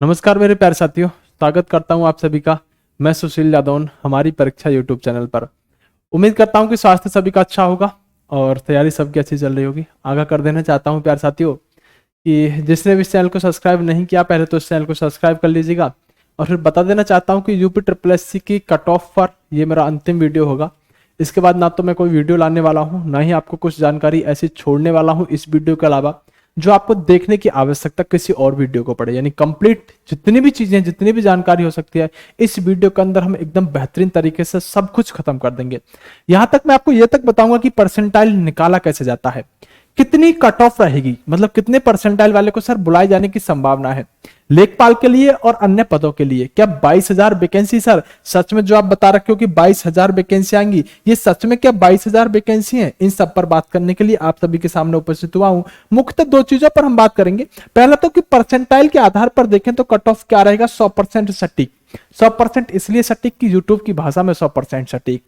नमस्कार मेरे प्यारे साथियों, स्वागत करता हूं आप सभी का। मैं सुशील यादव हमारी परीक्षा यूट्यूब चैनल पर। उम्मीद करता हूं कि स्वास्थ्य सभी का अच्छा होगा और तैयारी सबकी अच्छी चल रही होगी। आगाह कर देना चाहता हूं प्यारे साथियों कि जिसने भी इस चैनल को सब्सक्राइब नहीं किया पहले तो इस चैनल को सब्सक्राइब कर लीजिएगा। और फिर बता देना चाहता हूँ कि यूपी ट्रिपल एस सी की कट ऑफ पर ये मेरा अंतिम वीडियो होगा। इसके बाद ना तो मैं कोई वीडियो लाने वाला हूँ, ना ही आपको कुछ जानकारी ऐसी छोड़ने वाला हूँ इस वीडियो के अलावा जो आपको देखने की आवश्यकता किसी और वीडियो को पड़े। यानी कंप्लीट जितनी भी चीजें, जितनी भी जानकारी हो सकती है इस वीडियो के अंदर हम एकदम बेहतरीन तरीके से सब कुछ खत्म कर देंगे। यहां तक मैं आपको यह तक बताऊंगा कि परसेंटाइल निकाला कैसे जाता है, कितनी कट ऑफ रहेगी, मतलब कितने परसेंटाइल वाले को सर बुलाए जाने की संभावना है लेखपाल के लिए और अन्य पदों के लिए। क्या 22,000 वैकेंसी सर सच में जो आप बता रखे हो कि 22,000 वैकेंसी आएंगी, ये सच में क्या 22,000 वैकेंसी हैं? इन सब पर बात करने के लिए आप सभी के सामने उपस्थित हुआ हूं। मुख्यतः दो चीजों पर हम बात करेंगे। पहला तो कि परसेंटाइल के आधार पर देखें तो कट ऑफ क्या रहेगा, 100% सटीक। 100% इसलिए सटीक कि यूट्यूब की भाषा में 100% सटीक।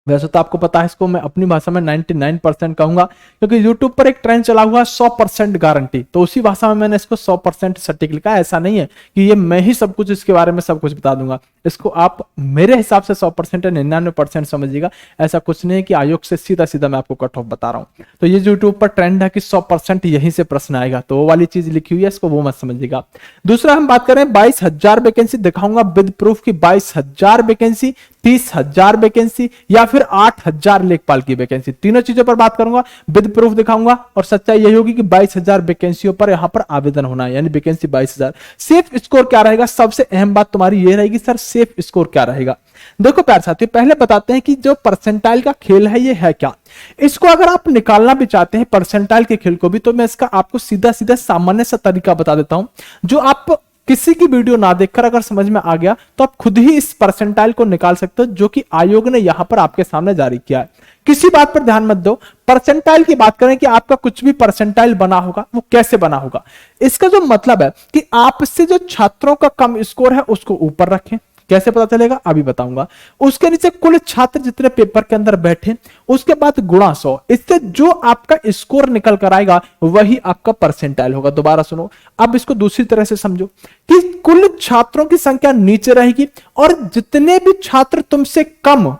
वैसे तो आपको पता है इसको मैं अपनी भाषा में 99% कहूंगा, क्योंकि YouTube पर एक ट्रेंड चला हुआ है 100% गारंटी, तो उसी भाषा में मैंने इसको 100% सटीक लिखा है। ऐसा नहीं है कि ये मैं ही सब कुछ इसके बारे में सब कुछ बता दूंगा। इसको आप मेरे हिसाब से 100% या 99% समझिएगा। ऐसा कुछ नहीं है कि आयोग से सीधा सीधा मैं आपको कट ऑफ बता रहा हूं। तो ये YouTube पर ट्रेंड है कि 100% यहीं से प्रश्न आएगा, तो वो वाली चीज लिखी हुई है, इसको वो मत समझिएगा। दूसरा हम बात करें 22,000 वैकेंसी दिखाऊंगा विद प्रूफ की 22,000 वैकेंसी, 30,000 वैकेंसी या फिर 8,000 लेखपाल की वैकेंसी। तीनों चीजों पर बात करूंगा, विद प्रूफ दिखाऊंगा। और सच्चाई यही होगी कि 22,000 वैकेंसियों पर यहां पर आवेदन होना है, यानी वैकेंसी 22,000। सेफ स्कोर क्या रहेगा, सबसे अहम बात तुम्हारी ये रहेगी सर सेफ स्कोर क्या रहेगा। देखो प्यारे साथियों, पहले बताते हैं कि जो परसेंटाइल का खेल है ये है क्या। इसको अगर आप निकालना भी चाहते हैं परसेंटाइल के खेल को भी, तो मैं इसका आपको सीधा सीधा सामान्य सा तरीका बता देता हूं, जो आप किसी की वीडियो ना देखकर अगर समझ में आ गया तो आप खुद ही इस परसेंटाइल को निकाल सकते हो, जो कि आयोग ने यहां पर आपके सामने जारी किया है। किसी बात पर ध्यान मत दो, परसेंटाइल की बात करें कि आपका कुछ भी परसेंटाइल बना होगा वो कैसे बना होगा। इसका जो मतलब है कि आपसे जो छात्रों का कम स्कोर है उसको ऊपर रखें। कैसे पता चलेगा अभी बताऊंगा। उसके नीचे कुल छात्र जितने पेपर के अंदर बैठे, उसके बाद गुणा 100, इससे जो आपका स्कोर निकल कर आएगा वही आपका परसेंटाइल होगा। दोबारा सुनो, अब इसको दूसरी तरह से समझो कि कुल छात्रों की संख्या नीचे रहेगी और जितने भी छात्र तुमसे कम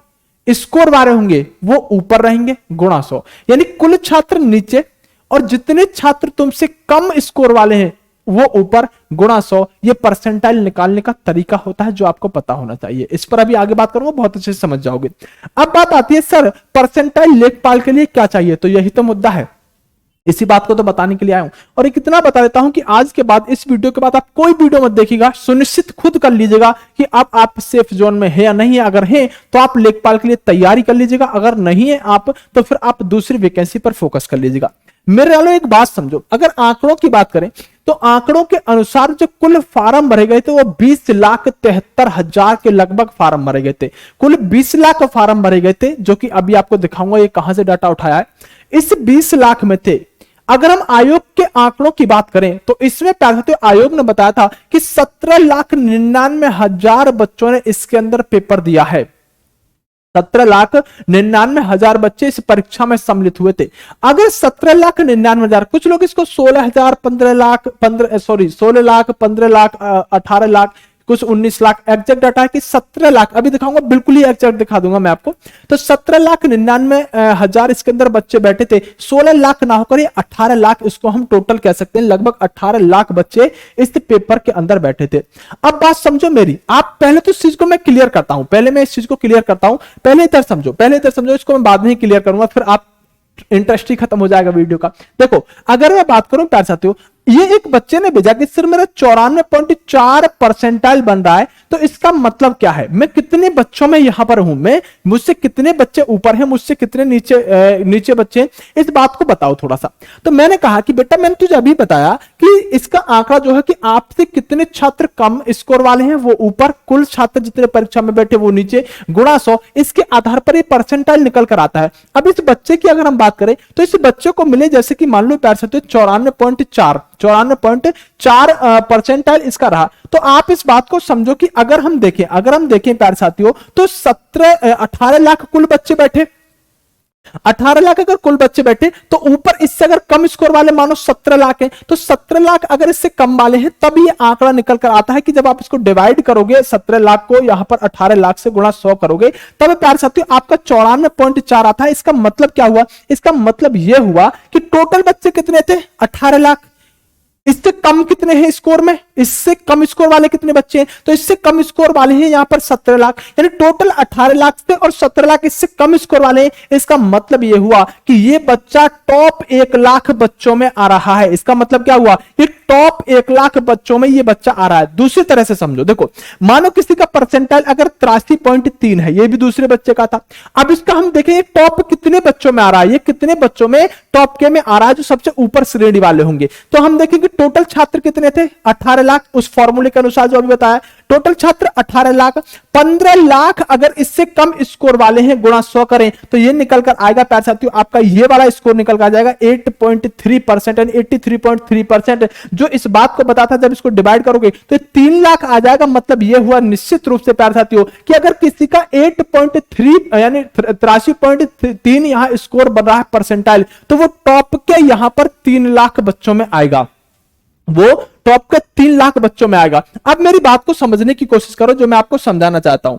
स्कोर वाले होंगे वो ऊपर रहेंगे, गुणा 100। यानी कुल छात्र नीचे और जितने छात्र तुमसे कम स्कोर वाले हैं वो ऊपर, गुणा 100। ये परसेंटाइल निकालने का तरीका होता है जो आपको पता होना चाहिए। इस पर अभी आगे बात करूंगा, बहुत अच्छे से समझ जाओगे। अब बात आती है सर परसेंटाइल लेखपाल के लिए क्या चाहिए, तो यही तो मुद्दा है, इसी बात को तो बताने के लिए आया हूं। और एक इतना बता देता हूं कि आज के बाद, इस वीडियो के बाद आप कोई वीडियो मत देखिएगा, सुनिश्चित खुद कर लीजिएगा कि अब आप सेफ जोन में है या नहीं है। अगर है तो आप लेखपाल के लिए तैयारी कर लीजिएगा, अगर नहीं है आप तो फिर आप दूसरी वैकेंसी पर फोकस कर लीजिएगा। मेरे वालों एक बात समझो, अगर आंकड़ों की बात करें तो आंकड़ों के अनुसार जो कुल फार्म भरे गए थे वो 20,73,000 के लगभग फार्म भरे गए थे। कुल 20 लाख फार्म भरे गए थे, जो कि अभी आपको दिखाऊंगा ये कहां से डाटा उठाया है। इस 20 लाख में थे, अगर हम आयोग के आंकड़ों की बात करें तो इसमें आयोग ने बताया था कि 17,99,000 बच्चों ने इसके अंदर पेपर दिया है। 17,99,000 बच्चे इस परीक्षा में सम्मिलित हुए थे। अगर 17,99,000, कुछ लोग इसको 16,000, 15 लाख, 16 लाख, 15 लाख, 18 लाख, कुछ 19 लाख, एग्जैक्ट डाटा है कि 17 लाख, अभी दिखाऊंगा, बिल्कुल ही एग्जैक्ट दिखा दूंगा मैं आपको। तो 17,99,000 इसके अंदर बच्चे बैठे थे। 16 लाख ना होकर ये 18 लाख, इसको हम टोटल कह सकते हैं, लगभग 18 लाख बच्चे इस पेपर के अंदर बैठे थे। अब बात समझो मेरी, आप पहले तो इस चीज को मैं क्लियर करता हूं, पहले मैं इस चीज को क्लियर करता हूं, पहले इधर समझो, पहले इधर समझो, इसको मैं बाद में ही क्लियर करूंगा, फिर आप इंटरेस्ट ही खत्म हो जाएगा वीडियो का। देखो, अगर मैं बात करूं प्यारे साथियों, ये एक बच्चे ने भेजा कि सर मेरा 94.4 परसेंटाइल बन रहा है, तो इसका मतलब क्या है, मैं कितने बच्चों में यहां पर हूं, मैं मुझसे कितने बच्चे ऊपर हैं, मुझसे कितने नीचे बच्चे हैं, इस बात को बताओ थोड़ा सा। तो मैंने कहा कि बेटा मैंने तुझे अभी बताया कि इसका आंकड़ा जो है कि आपसे कितने छात्र कम स्कोर वाले हैं वो ऊपर, कुल छात्र जितने परीक्षा में बैठे वो नीचे, गुणा 100, इसके आधार पर ये परसेंटाइल निकल कर आता है। अब इस बच्चे की अगर हम बात करें तो इस बच्चे को मिले जैसे कि मान लो प्यार से 94.4 परसेंटाइल इसका रहा। तो आप इस बात को समझो कि अगर हम देखें प्यारे साथियों, तो 18 लाख कुल बच्चे बैठे, 18 लाख अगर कुल बच्चे बैठे तो ऊपर इससे अगर कम स्कोर वाले मानो 17 लाख है, तो 17 लाख अगर इससे कम वाले हैं तब ये आंकड़ा निकल कर आता है कि जब आप इसको डिवाइड करोगे 17 लाख को यहां पर 18 लाख से गुणा 100 करोगे तब प्यारे साथियों आपका 94.4 आता है। इसका मतलब क्या हुआ? इसका मतलब यह हुआ कि टोटल बच्चे कितने थे? 18 लाख। इससे कम कितने हैं स्कोर में? इससे कम स्कोर वाले कितने बच्चे हैं? तो इससे कम स्कोर वाले हैं यहां पर 17 लाख, यानी टोटल 18 लाख से और 17 लाख इससे कम स्कोर वाले हैं। इसका मतलब यह हुआ कि ये बच्चा टॉप 1 लाख बच्चों में आ रहा है। इसका मतलब क्या हुआ? ये टॉप 1 लाख बच्चों में ये बच्चा आ रहा है। दूसरी तरह से समझो, देखो मानो किसी का परसेंटाइल अगर 83.3 है, ये भी दूसरे बच्चे का था। अब इसका हम देखें टॉप कितने बच्चों में आ रहा है, ये कितने बच्चों में टॉप के में आ रहा है जो सबसे ऊपर श्रेणी वाले होंगे। तो हम देखेंगे टोटल छात्र कितने थे? 18 लाख। उस फॉर्मूले के अनुसार जो अभी बताया टोटल छात्र 18 लाख। 15 लाख अगर इससे कम स्कोर वाले हैं गुणा 100 करें तो ये निकल कर आएगा प्यारे साथियों आपका ये वाला स्कोर निकल कर आ जाएगा 8.3% एंड 83.3%। जो इस बात को बताता जब इसको डिवाइड करोगे तो 3 लाख आ जाएगा। मतलब ये हुआ निश्चित रूप से प्यारे साथियों कि अगर किसी का 8.3 यानी 83.3 यहां स्कोर बन रहा है परसेंटाइल, तो वो टॉप के यहां पर 3 लाख बच्चों में आएगा। वो टॉप के 3 लाख बच्चों में आएगा। अब मेरी बात को समझने की कोशिश करो जो मैं आपको समझाना चाहता हूं।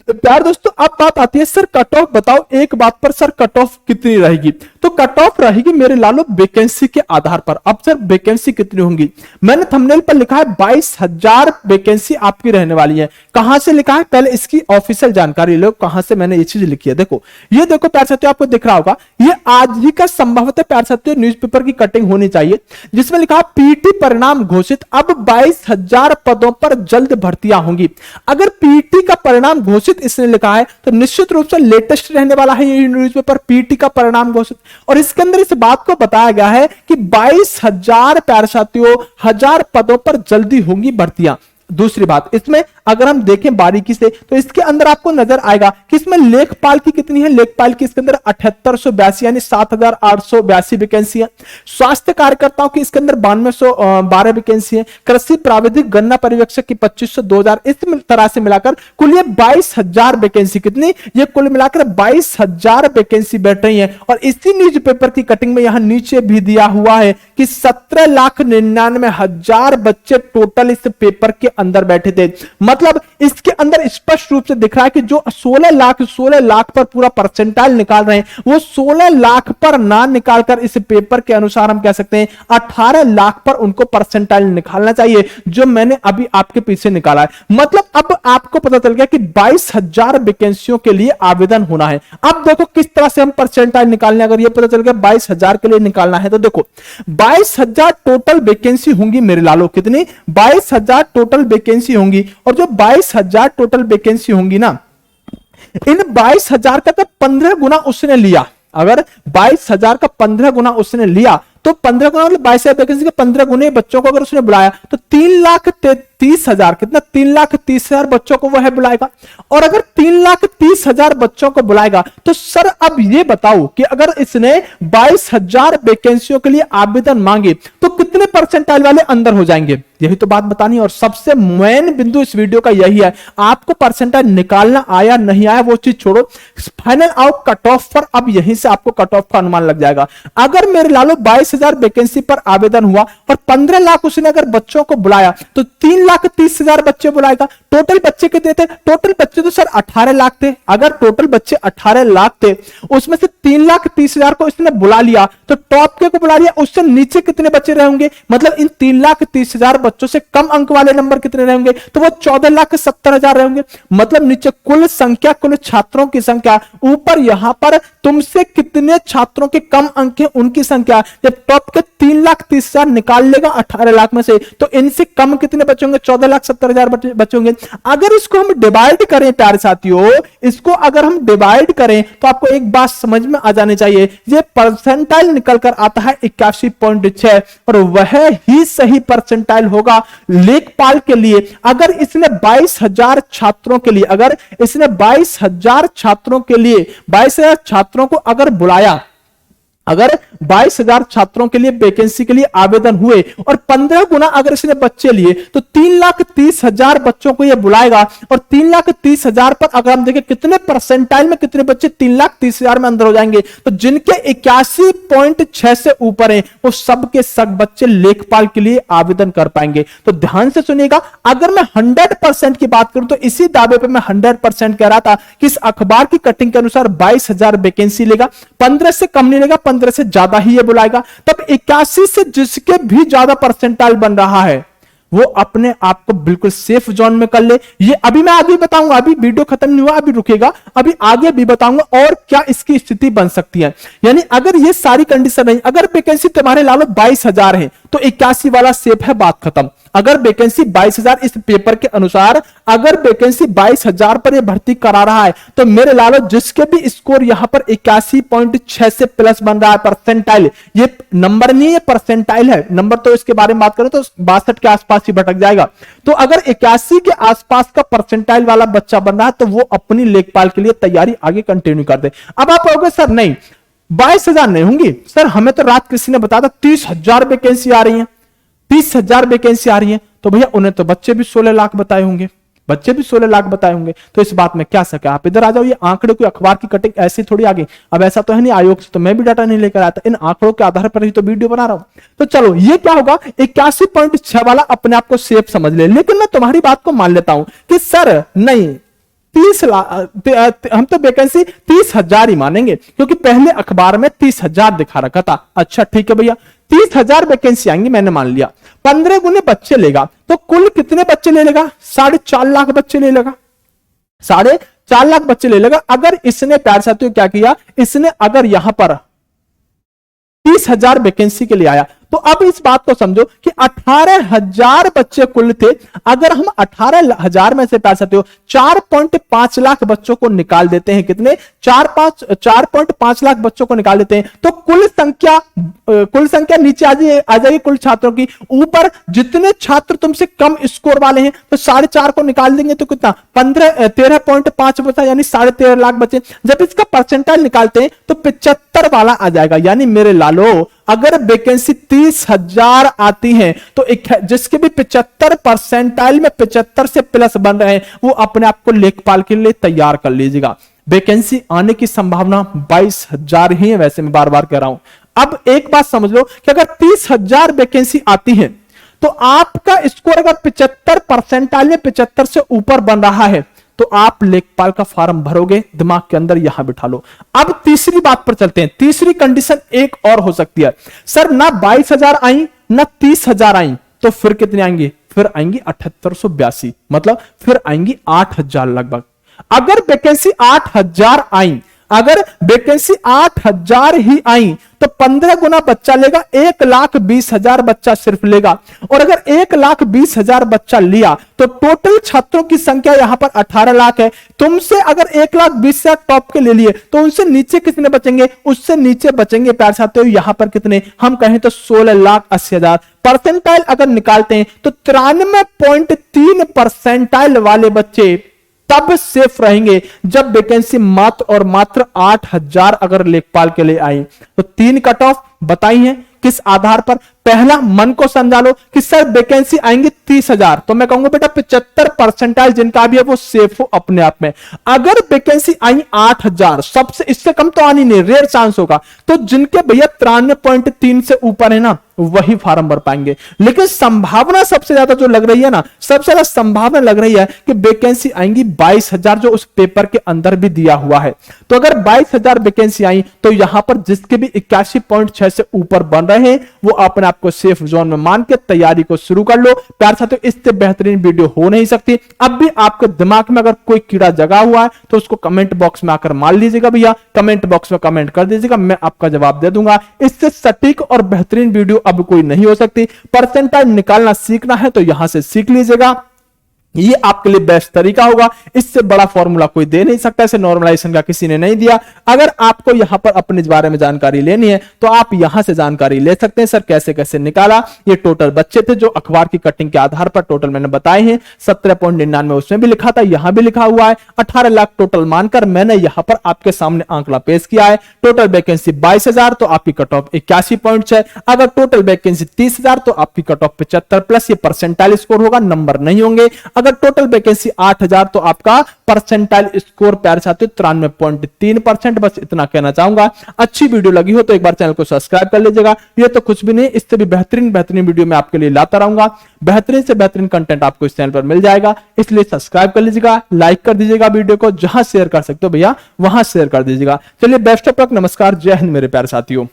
प्यार दोस्तों अब बात आती है सर कट ऑफ बताओ, एक बात पर सर कट ऑफ कितनी रहेगी? तो कट ऑफ रहेगी मेरे लालो वैकेंसी के आधार पर। अब सर वैकेंसी कितनी होंगी? मैंने थंबनेल पर लिखा है 22,000 वैकेंसी आपकी रहने वाली है। कहां से लिखा है? पहले इसकी ऑफिशियल जानकारी लो कहां से मैंने ये चीज लिखी है। देखो ये देखो प्यार साथियों आपको दिख रहा होगा, ये आज ही का संभवतः प्यार साथियों न्यूज़पेपर की कटिंग होनी चाहिए जिसमें लिखा है पीटी परिणाम घोषित, अब 22,000 पदों पर जल्द भर्तियां होंगी। अगर पीटी का परिणाम घोषित इसने लिखा है तो निश्चित रूप से लेटेस्ट रहने वाला है ये न्यूज़पेपर पीटी का परिणाम घोषित। और इसके अंदर इस बात को बताया गया है कि 22,000 प्यारे साथियों 1000 पदों पर जल्दी होंगी भर्तियां। दूसरी बात इसमें अगर हम देखें बारीकी से तो इसके अंदर आपको नजर आएगा कि इसमें लेखपाल की कितनी है? लेखपाल की इसके अंदर 7882 यानी 7882 वैकेंसी है। स्वास्थ्य कार्यकर्ताओं की इसके अंदर 9212 वैकेंसी है। कृषि प्राविधिक गन्ना पर्यवेक्षक की 2500 2000, इस तरह से मिलाकर कुल ये 22,000 वैकेंसी कितनी? ये कुल मिलाकर 22,000 वैकेंसी बैठ रही है। और इसी न्यूज़पेपर की कटिंग में यहां नीचे भी दिया हुआ है कि 17,99,000 बच्चे टोटल इस पेपर के अंदर बैठे थे। मतलब इसके अंदर स्पष्ट रूप से दिख रहा है कि जो 16 लाख पर पूरा परसेंटाइल निकाल रहे हैं वो 16 लाख पर ना निकालकर इस पेपर के अनुसार हम कह सकते हैं 18 लाख पर उनको परसेंटाइल निकालना चाहिए जो मैंने अभी आपके पीछे निकाला है। मतलब अब आपको पता चल गया कि 22,000 वैकेंसियों के लिए आवेदन होना है। अब देखो किस तरह से हम परसेंटाइल निकालने, अगर ये पता चल गया 22,000 के लिए निकालना है तो देखो 22,000 टोटल वैकेंसी होंगी मेरे लालो। कितनी? 22,000 टोटल वैकेंसी होंगी। और जो 22,000 टोटल वैकेंसी होंगी ना, इन 22,000 का तो 15 गुना उसने लिया। अगर 22,000 का 15 गुना उसने लिया तो 15 गुना मतलब 22,000 वैकेंसी के 15 गुने बच्चों को अगर उसने बुलाया तो 3,30,000 कितना? 3,30,000 बच्चों को वो है बुलाएगा। और अगर 3,30,000 बच्चों को बुलाएगा तो सर अब ये बताओ कि अगर इसने 22,000 वैकेंसियों के लिए आवेदन मांगे तो कितने परसेंटाइल वाले अंदर हो जाएंगे? यही तो बात बतानी है। और सबसे मेन बिंदु इस वीडियो का यही है, आपको परसेंटाइल निकालना आया नहीं आया वो चीज छोड़ो, फाइनल आउट कट ऑफ पर अब यहीं से आपको कट ऑफ का अनुमान लग जाएगा। अगर मेरे लालो 22,000 वैकेंसी पर आवेदन हुआ और 15 लाख उसने अगर बच्चों को बुलाया तो 3,30,000 बच्चे बुलाएगा। टोटल बच्चे कितने थे? टोटल बच्चे तो सर 18 लाख थे। अगर टोटल बच्चे 18 लाख थे उसमें से 3,30,000 को इसने बुला लिया तो टॉप के को बुला लिया, उससे नीचे कितने बच्चे रहेंगे? मतलब इन 3,30,000 बच्चों से कम अंक वाले नंबर कितने रहेंगे? तो वो 14,70,000 रहेंगे। मतलब नीचे कुल संख्या, कुल छात्रों की संख्या, ऊपर यहां पर तुमसे कितने छात्रों के कम अंक हैं उनकी संख्या। जब टॉप के 3,30,000 निकाल लेगा 18 लाख में से तो इनसे कम कितने बच्चे होंगे? 14,70,000 बच्चे होंगे। अगर इसको हम डिवाइड करें प्यारे साथियों, इसको अगर हम डिवाइड करें तो आपको एक बात समझ में आ जानी चाहिए, ये परसेंटाइल निकल कर आता है 81.6 और वह ही सही परसेंटाइल होगा लेखपाल के लिए। अगर इसने 22,000 छात्रों के लिए, अगर इसने 22,000 छात्रों के लिए 22,000 छात्रों को अगर बुलाया अगर 22,000 छात्रों के लिए वैकेंसी के लिए आवेदन हुए और 15 गुना अगर इसने बच्चे लिए तो 3,30,000 बच्चों को यह बुलाएगा। और 3,30,000 पर अगर हम देखें कितने परसेंटाइल में कितने बच्चे 3,30,000 में अंदर हो जाएंगे, तो जिनके 81.6 से ऊपर हैं वो सब के सब बच्चे लेखपाल के लिए आवेदन कर पाएंगे। तो ध्यान से सुनिएगा, अगर मैं 100% की बात करूं तो इसी दावे पर मैं 100% कह रहा था कि इस अखबार की कटिंग के अनुसार 22,000 वैकेंसी लेगा, 15 से कम नहीं लेगा, 15 से ज्यादा ही ये बुलाएगा। तब 81 से जिसके भी ज्यादा परसेंटाइल बन रहा है वो अपने आप को बिल्कुल सेफ जोन में कर ले। ये अभी मैं आगे बताऊंगा, अभी वीडियो खत्म नहीं हुआ, अभी रुकेगा, अभी आगे भी बताऊंगा और क्या इसकी स्थिति बन सकती है। यानी अगर ये सारी कंडीशन नहीं, अगर वैकेंसी तुम्हारे लालो 22,000 है तो 81 वाला सेफ है, बात खत्म। अगर वैकेंसी 22,000 इस पेपर के अनुसार अगर वैकेंसी 22,000 पर ये भर्ती करा रहा है तो मेरे लालो जिसके भी स्कोर यहां पर 81.6 से प्लस बन रहा है परसेंटाइल, ये नंबर नहीं है, परसेंटाइल है, नंबर तो इसके बारे में बात करें तो 62 के आसपास ही भटक जाएगा। तो अगर 81 के आसपास का परसेंटाइल वाला बच्चा बन रहा है तो वो अपनी लेखपाल के लिए तैयारी आगे कंटिन्यू कर दे। अब आप कहोगे सर नहीं 22,000 नहीं होंगी, सर हमें तो रात किसी ने बताया था 30,000 वैकेंसी आ रही है, 30,000 वैकेंसी आ रही है। तो भैया उन्हें तो बच्चे भी 16 लाख बताए होंगे, बच्चे भी 16 लाख बताए होंगे, तो इस बात में क्या सके। आप इधर आ जाओ, ये आंकड़े कोई अखबार की कटिंग ऐसी थोड़ी आगे, अब ऐसा तो है नहीं, आयोग से तो मैं भी डाटा नहीं लेकर आता, इन आंकड़ों के आधार पर ही तो वीडियो बना रहा हूं। तो चलो ये क्या होगा, 81.6 वाला अपने आप को सेफ समझ ले। लेकिन मैं तुम्हारी बात को मान लेता हूं कि सर नहीं 30 लाख, हम तो वैकेंसी 30,000 ही मानेंगे क्योंकि पहले अखबार में 30,000 दिखा रखा था। अच्छा ठीक है भैया, 30,000 वैकेंसी आएंगी, मैंने मान लिया, 15 गुने बच्चे लेगा तो कुल कितने बच्चे ले लेगा, 4.5 लाख बच्चे ले लेगा, 4.5 लाख बच्चे ले लेगा। अगर इसने प्यार साथियों क्या किया, इसने अगर यहां पर 30,000 वैकेंसी के लिए आया तो अब इस बात को समझो कि 18,000 बच्चे कुल थे। अगर हम 18,000 में से प्यार साथियों 4.5 लाख बच्चों को निकाल देते हैं, कितने 4.5 लाख बच्चों को निकाल देते हैं तो कुल संख्या नीचे आ जाएगी कुल छात्रों की। ऊपर जितने छात्र तुमसे कम स्कोर वाले हैं तो 4.5 को निकाल देंगे तो कितना 13.5 बचा, यानी 13.5 लाख बचे। जब इसका परसेंटाइल निकालते हैं तो 75 वाला आ जाएगा। यानी मेरे लालो अगर वैकेंसी 30,000 आती है तो जिसके भी 75 परसेंटाइल में 75 से प्लस बन रहे हैं वो अपने आप को लेखपाल के लिए तैयार कर लीजिएगा। वैकेंसी आने की संभावना 22,000 ही है, वैसे मैं बार बार कह रहा हूं। अब एक बात समझ लो कि अगर 30,000 वैकेंसी आती है तो आपका स्कोर अगर 75 परसेंटाइल में 75 से ऊपर बन रहा है तो आप लेखपाल का फॉर्म भरोगे, दिमाग के अंदर यहां बिठा लो। अब तीसरी बात पर चलते हैं। तीसरी कंडीशन एक और हो सकती है, सर ना 22,000 आई ना 30,000 आई तो फिर कितनी आएंगी, फिर आएंगी 7882, मतलब फिर आएंगी 8,000 लगभग। अगर वैकेंसी 8,000 आई, अगर वैकेंसी 8,000 ही आई तो 15 गुना बच्चा लेगा, 1,20,000 बच्चा सिर्फ लेगा। और अगर 1,20,000 बच्चा लिया तो टोटल छात्रों की संख्या यहां पर 18 लाख है। तुमसे अगर 1,20,000 टॉप के ले लिए तो उनसे नीचे कितने बचेंगे, उससे नीचे बचेंगे प्यार साथियों यहां पर कितने, हम कहें तो 16,80,000। परसेंटाइल अगर निकालते हैं तो 93.3 परसेंटाइल वाले बच्चे तब सेफ रहेंगे जब वैकेंसी मात्र और मात्र 8,000 अगर लेखपाल के लिए आई। तो 3 कट ऑफ बताई है, किस आधार पर। पहला, मन को समझा लो कि सर वैकेंसी आएंगे 30,000 तो मैं कहूंगा बेटा 75 परसेंटाइल जिनका भी है वो सेफ हो अपने आप में। अगर वैकेंसी आई 8,000, सबसे इससे कम तो आनी नहीं, रेयर चांस होगा, तो जिनके भैया 93.3 से ऊपर है ना वही फार्म भर पाएंगे। लेकिन संभावना सबसे ज्यादा जो लग रही है ना, सबसे ज्यादा संभावना लग रही है कि वैकेंसी आएंगी 22,000 जो उस पेपर के अंदर भी दिया हुआ है। तो अगर 22,000 वैकेंसी आई तो यहां पर जिसके भी 81.6 से ऊपर बन रहे हैं वो अपने आपको सेफ जोन में मान के तैयारी को शुरू कर लो। प्यार साथियों इससे बेहतरीन वीडियो हो नहीं सकती। अब भी आपके दिमाग में अगर कोई कीड़ा जगा हुआ है तो उसको कमेंट बॉक्स में आकर मान लीजिएगा भैया, कमेंट बॉक्स में कमेंट कर दीजिएगा, मैं आपका जवाब दे दूंगा। इससे सटीक और बेहतरीन वीडियो अब कोई नहीं हो सकती। परसेंटाइल निकालना सीखना है तो यहां से सीख लीजिएगा। ये आपके लिए बेस्ट तरीका होगा। इससे बड़ा फॉर्मूला कोई दे नहीं सकता, इसे नॉर्मलाइजेशन का किसी ने नहीं दिया। अगर आपको यहां पर अपने बारे में जानकारी लेनी है तो आप यहां से जानकारी ले सकते हैं। सर कैसे कैसे निकाला, ये टोटल बच्चे थे जो अखबार की कटिंग के आधार पर टोटल मैंने बताए हैं। 17.99 उसमें भी लिखा था, यहां भी लिखा हुआ है। 18 लाख टोटल मानकर मैंने यहां पर आपके सामने आंकड़ा पेश किया है। टोटल वैकेंसी 22,000 तो आपकी कट ऑफ 81 पॉइंट है। अगर टोटल वैकेंसी 30,000 तो आपकी कट ऑफ 75 प्लस ये परसेंटाइल स्कोर होगा, नंबर नहीं होंगे। अगर टोटल वैकेंसी 8,000 तो आपका परसेंटाइल स्कोर प्यारे साथियों 93.3%। बस इतना कहना चाहूंगा। अच्छी वीडियो लगी हो तो एक बार चैनल को सब्सक्राइब कर लीजिएगा। ये तो कुछ भी नहीं, इससे भी बेहतरीन बेहतरीन वीडियो मैं आपके लिए लाता रहूंगा। बेहतरीन से बेहतरीन कंटेंट आपको इस चैनल पर मिल जाएगा, इसलिए सब्सक्राइब कर लीजिएगा, लाइक कर दीजिएगा वीडियो को, जहां शेयर कर सकते हो भैया वहां शेयर कर दीजिएगा। चलिए बेस्ट ऑफ लक, नमस्कार, जय हिंद मेरे प्यारे साथियों।